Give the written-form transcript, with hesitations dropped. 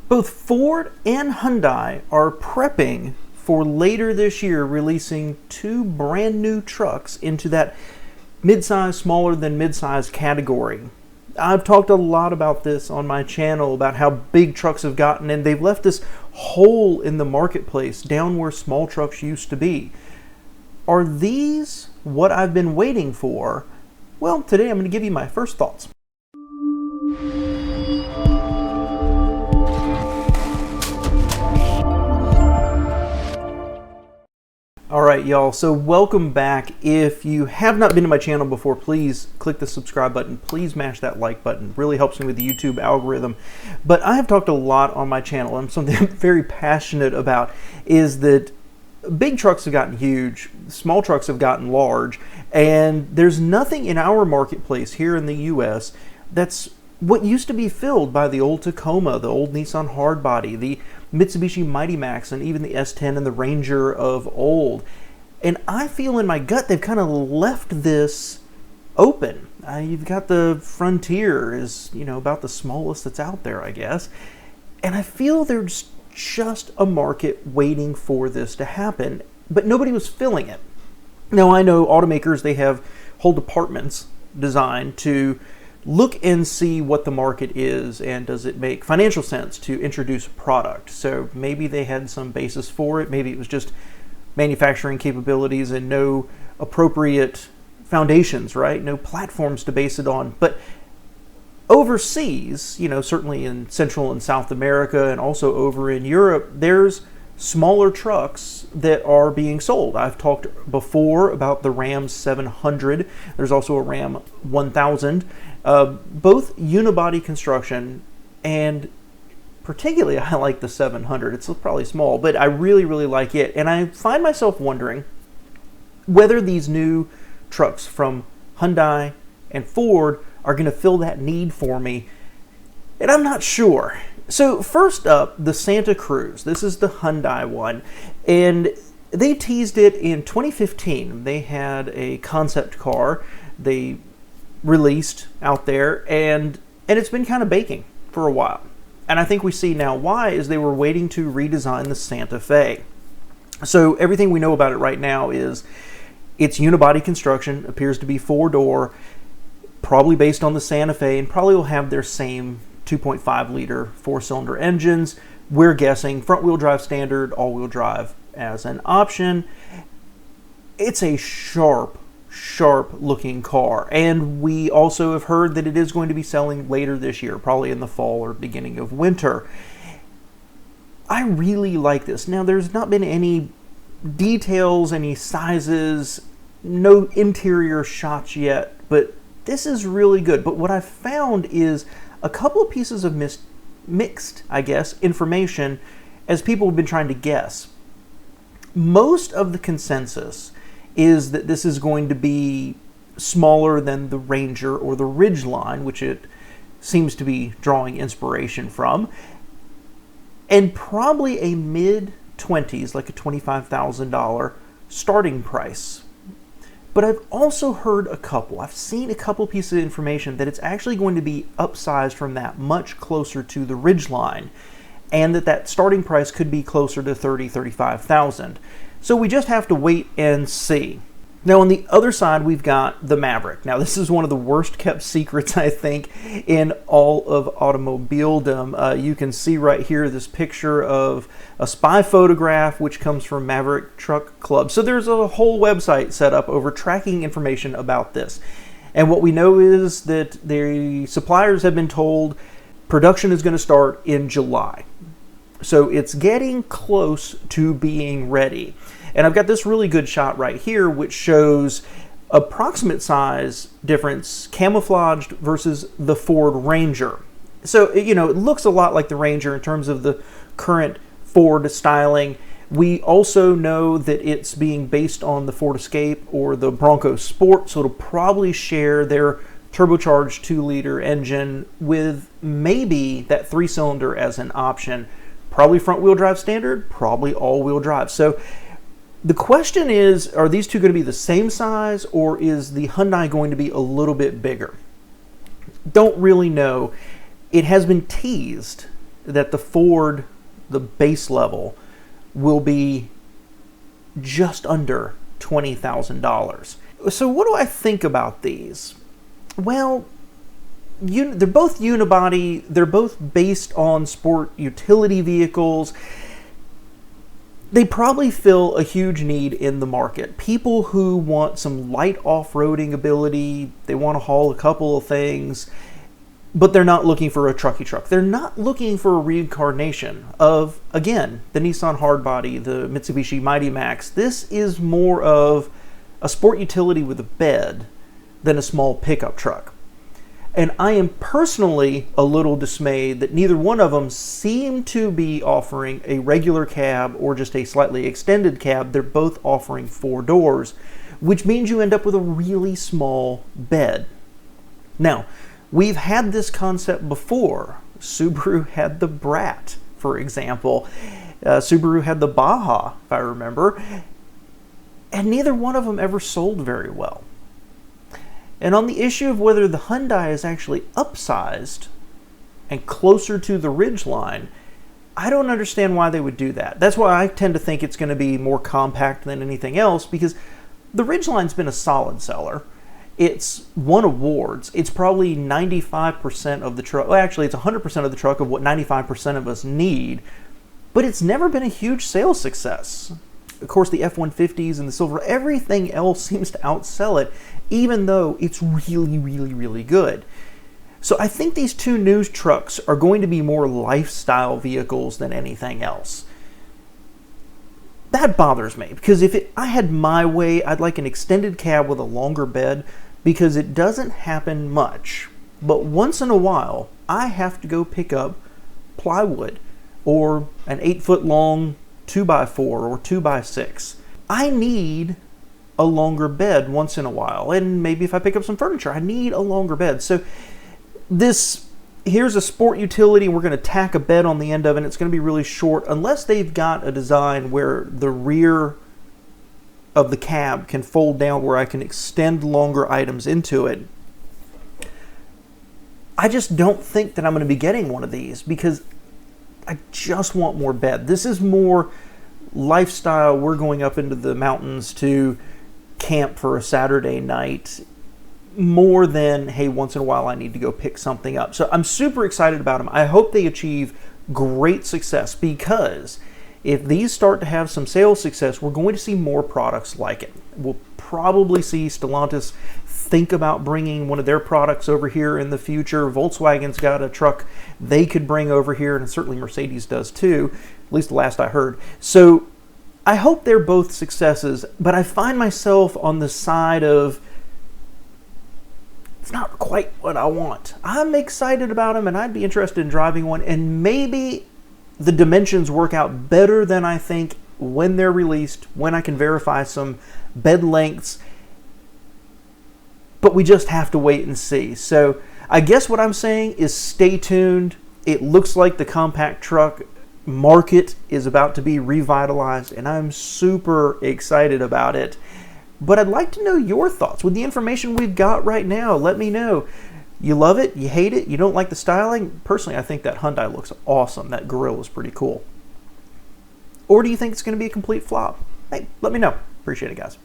Both Ford and Hyundai are prepping for later this year releasing two brand new trucks into that midsize, smaller than midsize category. I've talked a lot about this on my channel about how big trucks have gotten, and they've left this hole in the marketplace down where small trucks used to be. Are these what I've been waiting for? Well, today I'm going to give you my first thoughts. Alright y'all, so welcome back. If you have not been to my channel before, please click the subscribe button. Please mash that like button. It really helps me with the YouTube algorithm. But I have talked a lot on my channel, and something I'm very passionate about is that big trucks have gotten huge, small trucks have gotten large, and there's nothing in our marketplace here in the US that's what used to be filled by the old Tacoma, the old Nissan Hardbody, the Mitsubishi Mighty Max, and even the S10 and the Ranger of old. And I feel in my gut they've kind of left this open. You've got the Frontier is, about the smallest that's out there, I guess. And I feel there's just a market waiting for this to happen, but nobody was filling it. Now I know automakers, they have whole departments designed to look and see what the market is and does it make financial sense to introduce a product. So maybe they had some basis for it. Maybe it was just manufacturing capabilities and no appropriate foundations, right? No platforms to base it on. But overseas, certainly in Central and South America and also over in Europe, there's smaller trucks that are being sold. I've talked before about the Ram 700. There's also a Ram 1000. Both unibody construction, and particularly I like the 700. It's probably small, but I really, really like it. And I find myself wondering whether these new trucks from Hyundai and Ford are going to fill that need for me. And I'm not sure. So first up, the Santa Cruz. This is the Hyundai one. And they teased it in 2015. They had a concept car they released out there, and it's been kind of baking for a while. And I think we see now why is they were waiting to redesign the Santa Fe. So everything we know about it right now is it's unibody construction, appears to be four-door, probably based on the Santa Fe, and probably will have their same 2.5 liter four-cylinder engines. We're guessing front-wheel drive standard, all-wheel drive as an option. It's a sharp looking car, and we also have heard that it is going to be selling later this year, probably in the fall or beginning of winter. I really like this. Now, there's not been any details, any sizes, no interior shots yet, but this is really good. But what I've found is a couple of pieces of mixed, I guess, information as people have been trying to guess. Most of the consensus is that this is going to be smaller than the Ranger or the Ridgeline, which it seems to be drawing inspiration from, and probably a mid-20s, like a $25,000 starting price. But I've also heard I've seen a couple pieces of information that it's actually going to be upsized from that, much closer to the Ridgeline, and that starting price could be closer to $30,000-$35,000. So we just have to wait and see. Now on the other side, we've got the Maverick. Now this is one of the worst kept secrets, I think, in all of automobiledom. You can see right here this picture of a spy photograph, which comes from Maverick Truck Club. So there's a whole website set up over tracking information about this. And what we know is that the suppliers have been told production is going to start in July. So it's getting close to being ready. And I've got this really good shot right here, which shows approximate size difference camouflaged versus the Ford Ranger. So, it looks a lot like the Ranger in terms of the current Ford styling. We also know that it's being based on the Ford Escape or the Bronco Sport, so it'll probably share their turbocharged 2-liter engine with maybe that 3-cylinder as an option. Probably front-wheel drive standard, probably all-wheel drive. So the question is, are these two going to be the same size, or is the Hyundai going to be a little bit bigger? Don't really know. It has been teased that the Ford, the base level, will be just under $20,000. So what do I think about these? Well, they're both unibody. They're both based on sport utility vehicles. They probably fill a huge need in the market. People who want some light off-roading ability, they want to haul a couple of things, but they're not looking for a trucky truck. They're not looking for a reincarnation of, again, the Nissan Hardbody, the Mitsubishi Mighty Max. This is more of a sport utility with a bed than a small pickup truck. And I am personally a little dismayed that neither one of them seem to be offering a regular cab or just a slightly extended cab. They're both offering 4 doors, which means you end up with a really small bed. Now, we've had this concept before. Subaru had the Brat, for example. Subaru had the Baja, if I remember. And neither one of them ever sold very well. And on the issue of whether the Hyundai is actually upsized and closer to the Ridgeline, I don't understand why they would do that. That's why I tend to think it's going to be more compact than anything else, because the Ridgeline's been a solid seller. It's won awards. It's probably 95% of the truck. Well, actually, it's 100% of the truck of what 95% of us need. But it's never been a huge sales success. Of course, the F-150s and the Silver, everything else seems to outsell it, even though it's really, really, really good. So I think these two new trucks are going to be more lifestyle vehicles than anything else. That bothers me, because if I had my way, I'd like an extended cab with a longer bed, because it doesn't happen much. But once in a while, I have to go pick up plywood or an 8-foot long 2x4 or 2x6. I need a longer bed once in a while, and maybe if I pick up some furniture, I need a longer bed. So here's a sport utility. We're going to tack a bed on the end of it, and it's going to be really short, unless they've got a design where the rear of the cab can fold down where I can extend longer items into it. I just don't think that I'm going to be getting one of these, because I just want more bed. This is more lifestyle. We're going up into the mountains to camp for a Saturday night, more than, hey, once in a while I need to go pick something up. So I'm super excited about them. I hope they achieve great success, because if these start to have some sales success, we're going to see more products like it. We'll probably see Stellantis think about bringing one of their products over here in the future. Volkswagen's got a truck they could bring over here, and certainly Mercedes does too, at least the last I heard. So I hope they're both successes, but I find myself on the side of, it's not quite what I want. I'm excited about them, and I'd be interested in driving one, and maybe the dimensions work out better than I think when they're released, when I can verify some bed lengths. But we just have to wait and see. So I guess what I'm saying is stay tuned. It looks like the compact truck market is about to be revitalized, and I'm super excited about it. But I'd like to know your thoughts. With the information we've got right now, let me know. You love it? You hate it? You don't like the styling? Personally, I think that Hyundai looks awesome. That grille is pretty cool. Or do you think it's going to be a complete flop? Hey, let me know. Appreciate it, guys.